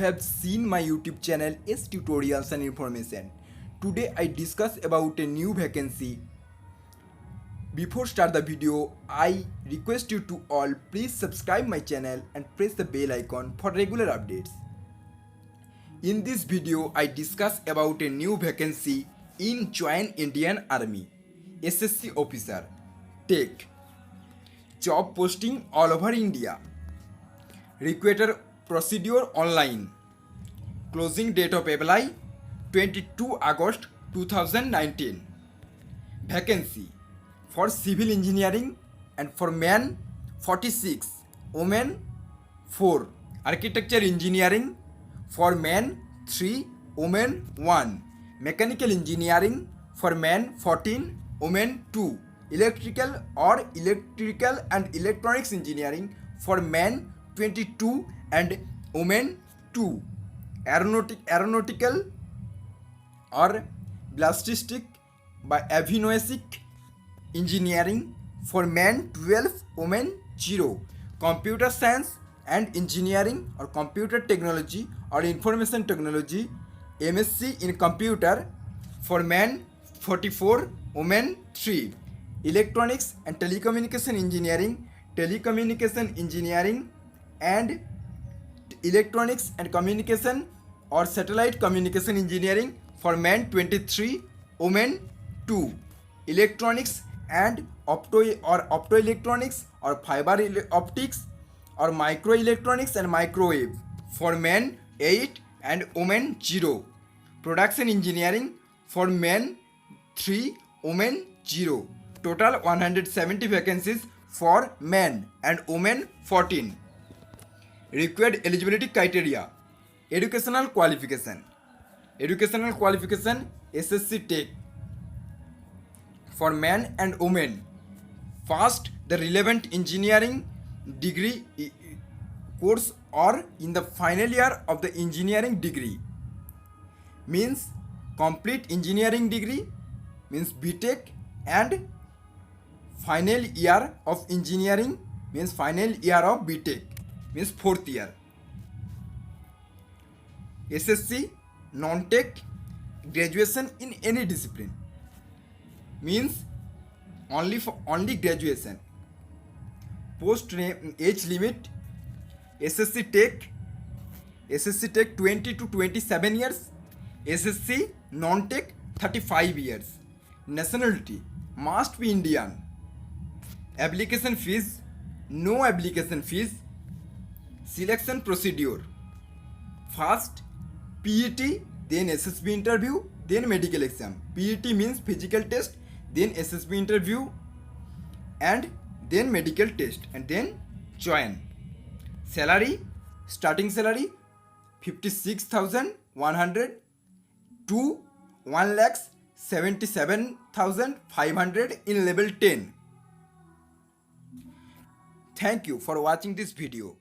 have seen my YouTube channel S Tutorials and Information. Today I discuss about a new vacancy. Before start the video, I request you to all please subscribe my channel and press the bell icon for regular updates. In this video, I discuss about a new vacancy in Join Indian Army, SSC officer, Tech. Job posting all over India. Recruiter procedure online. Closing date of apply 22 August 2019. Vacancy for civil engineering and for men 46, women 4. Architecture engineering for men 3, women 1. Mechanical engineering for men 14, women 2. Electrical and electronics engineering for men 22 and women 2. Aeronautical or ballistic by avionics engineering for men 12, women 0. Computer science and engineering or computer technology or information technology, MSc in computer for men 44, women 3. Electronics and telecommunication engineering and electronics and communication or satellite communication engineering for men 23, women 2. Electronics and optoelectronics or fiber optics or microelectronics and microwave for men 8 and women 0. Production engineering for men 3, women 0. Total 170 vacancies for men and women 14. Required eligibility criteria. Educational qualification SSC Tech for men and women. First, the relevant engineering degree course or in the final year of the engineering degree means complete engineering degree means BTech, and final year of engineering means final year of BTech means fourth year. SSC non-tech graduation in any discipline means only graduation. Post age limit SSC Tech 20 to 27 years, SSC non-tech 35 years. Nationality must be Indian. Application fees no application fees. Selection procedure: first PET, then SSB interview, then medical exam. PET means physical test, then SSB interview, and then medical test, and then join. Salary, starting salary 56,100 to 1,77,500 in level 10. Thank you for watching this video.